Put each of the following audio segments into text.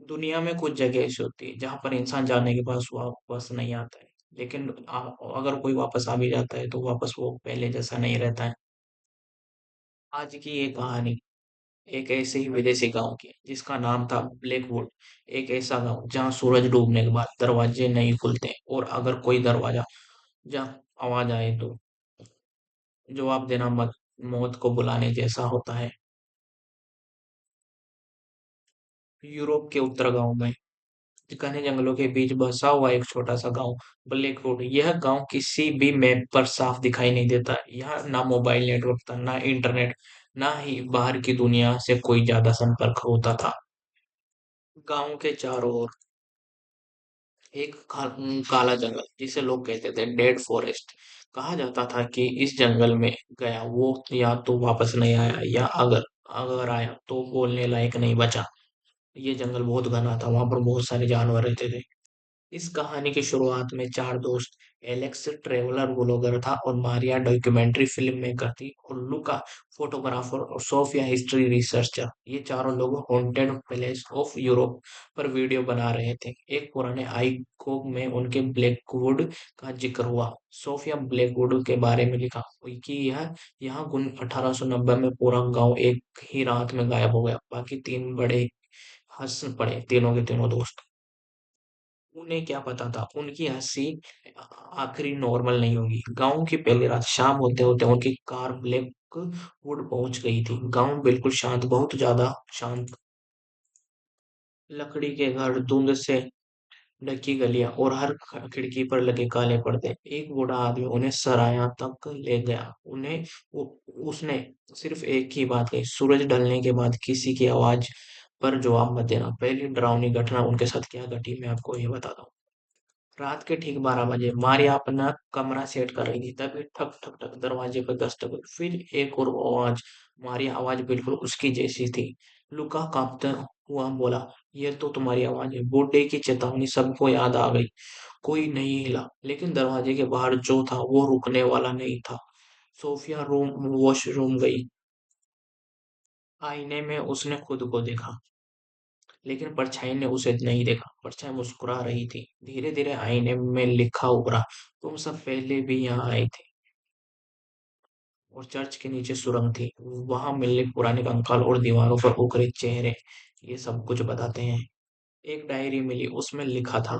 दुनिया में कुछ जगह ऐसी होती है जहां पर इंसान जाने के बाद वापस नहीं आता है। लेकिन अगर कोई वापस आ भी जाता है तो वापस वो पहले जैसा नहीं रहता है। आज की ये कहानी एक ऐसे ही विदेशी गांव की है, जिसका नाम था ब्लैकवुड। एक ऐसा गांव जहां सूरज डूबने के बाद दरवाजे नहीं खुलते और अगर कोई दरवाजा जहाँ आवाज आए तो जवाब देना मत मौत को बुलाने जैसा होता है। यूरोप के उत्तर गांव में घने जंगलों के बीच बसा हुआ एक छोटा सा गांव ब्लैकवुड। यह गांव किसी भी मैप पर साफ दिखाई नहीं देता। यहाँ ना मोबाइल नेटवर्क था, ना इंटरनेट, ना ही बाहर की दुनिया से कोई ज्यादा संपर्क होता था। गांव के चारों ओर एक काला जंगल, जिसे लोग कहते थे डेड फॉरेस्ट। कहा जाता था कि इस जंगल में गया वो या तो वापस नहीं आया, या अगर अगर आया तो बोलने लायक नहीं बचा। ये जंगल बहुत घना था, वहां पर बहुत सारे जानवर रहते थे। इस कहानी की शुरुआत में चार दोस्त, एलेक्स ट्रेवलर ब्लॉगर था, और मारिया डॉक्यूमेंट्री फिल्म मेकर थी, और लुका फोटोग्राफर, और सोफिया हिस्ट्री रिसर्चर, ये चारों लोग हॉन्टेड पैलेस ऑफ यूरोप पर वीडियो बना रहे थे। एक पुराने आइकोग में उनके ब्लैकवुड का जिक्र हुआ। सोफिया ब्लैकवुड के बारे में लिखा कि यह यहाँ 1890 में पूरा गांव एक ही रात में गायब हो गया। बाकी तीन बड़े हंस पड़े, तीनों के तीनों दोस्त। उन्हें क्या पता था उनकी हंसी आखिरी नॉर्मल नहीं होगी। गांव की पहली रात शाम होते होते उनकी कार ब्लैकवुड पहुंच गई थी। गांव बिल्कुल शांत, बहुत ज्यादा शांत। लकड़ी के घर, धुंध से ढकी गलियां, और हर खिड़की पर लगे काले पर्दे। एक बूढ़ा आदमी उन्हें सराया तक ले गया। उन्हें वो उसने सिर्फ एक ही बात कही, सूरज ढलने के बाद किसी की आवाज पर जवाब मत देना। पहली डरावनी घटना उनके साथ क्या घटी, मैं आपको ये बताता हूँ। रात के ठीक 12 बजे मारिया अपना कमरा सेट कर रही थी, तभी ठक ठक ठक दरवाजे पर दस्तक हुई। फिर एक और आवाज। मारिया आवाज बिल्कुल उसकी जैसी थी। लुका कांपता हुआ बोला, यह तो तुम्हारी आवाज है। बूढ़े की चेतावनी सबको याद आ गई। कोई नहीं हिला, लेकिन दरवाजे के बाहर जो था वो रुकने वाला नहीं था। सोफिया रूम वॉशरूम गई। आईने में उसने खुद को देखा, लेकिन परछाई ने उसे नहीं देखा। परछाई मुस्कुरा रही थी। धीरे धीरे आईने में लिखा उभरा, तुम सब पहले भी यहाँ आए थे। और चर्च के नीचे सुरंग थी, वहां मिले पुराने कंकाल और दीवारों पर उकरे चेहरे ये सब कुछ बताते हैं। एक डायरी मिली, उसमें लिखा था,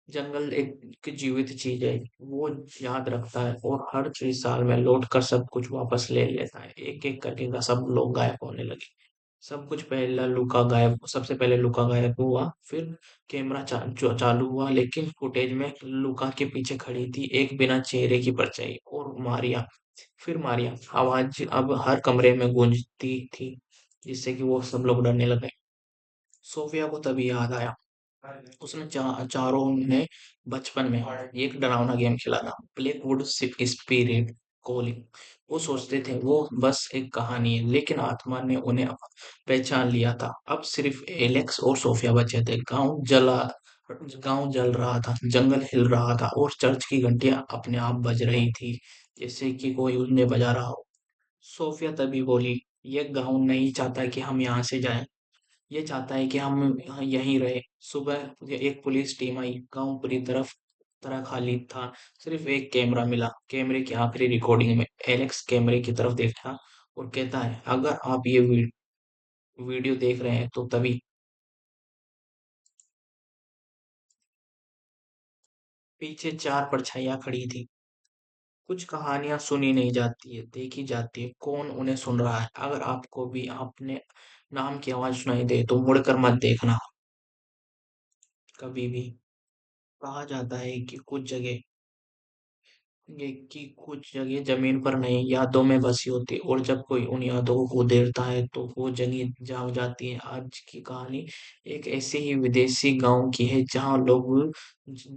जंगल एक जीवित चीज है, वो याद रखता है और हर 6 साल में लौट कर सब कुछ वापस ले लेता है। एक एक करके सब लोग गायब होने लगे। सब कुछ पहला लुका गायब सबसे पहले लुका गायब हुआ, फिर कैमरा चालू हुआ, लेकिन फुटेज में लुका के पीछे खड़ी थी एक बिना चेहरे की परछाई, और मारिया। फिर मारिया आवाज अब हर कमरे में गूंजती थी, जिससे कि वो सब लोग डरने लगे। सोफिया को तभी याद आया, उसने चारों ने बचपन में एक डरावना गेम खेला था, ब्लैकवुड स्पिरिट कॉलिंग। वो सोचते थे वो बस एक कहानी है, लेकिन आत्मा ने उन्हें पहचान लिया था। अब सिर्फ एलेक्स और सोफिया बचे थे। गांव जल रहा था, जंगल हिल रहा था, और चर्च की घंटियां अपने आप बज रही थी, जैसे कि कोई उन्हें बजा रहा हो। सोफिया तभी बोली, ये गांव नहीं चाहता कि हम यहाँ से जाएं, ये चाहता है कि हम यहाँ यहीं रहे। सुबह एक पुलिस टीम आई, गांव पूरी तरह खाली था। सिर्फ एक कैमरा मिला। कैमरे की आखिरी रिकॉर्डिंग में एलेक्स कैमरे की तरफ देखा और कहता है, अगर आप ये वीडियो देख रहे हैं तो तभी। पीछे चार परछाइयां खड़ी थी। कुछ कहानियां सुनी नहीं जाती है, देखी जाती है। कौन उन्हें सुन रहा है? अगर आपको भी अपने नाम की आवाज सुनाई दे तो मुड़कर मत देखना, कभी भी। कहा जाता है कि कुछ जगह जमीन पर नहीं, यादों में बसी होती है, और जब कोई उन यादों को उदेरता है तो वो जगह जाग जाती है। आज की कहानी एक ऐसे ही विदेशी गांव की है जहां लोग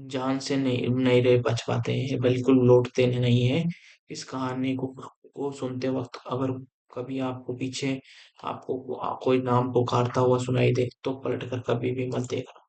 जान से नहीं रह बच पाते हैं, बिल्कुल लौटते नहीं है। इस कहानी को सुनते वक्त अगर कभी आपको पीछे आपको कोई नाम पुकारता हुआ सुनाई दे तो पलट कर कभी भी मत देखना।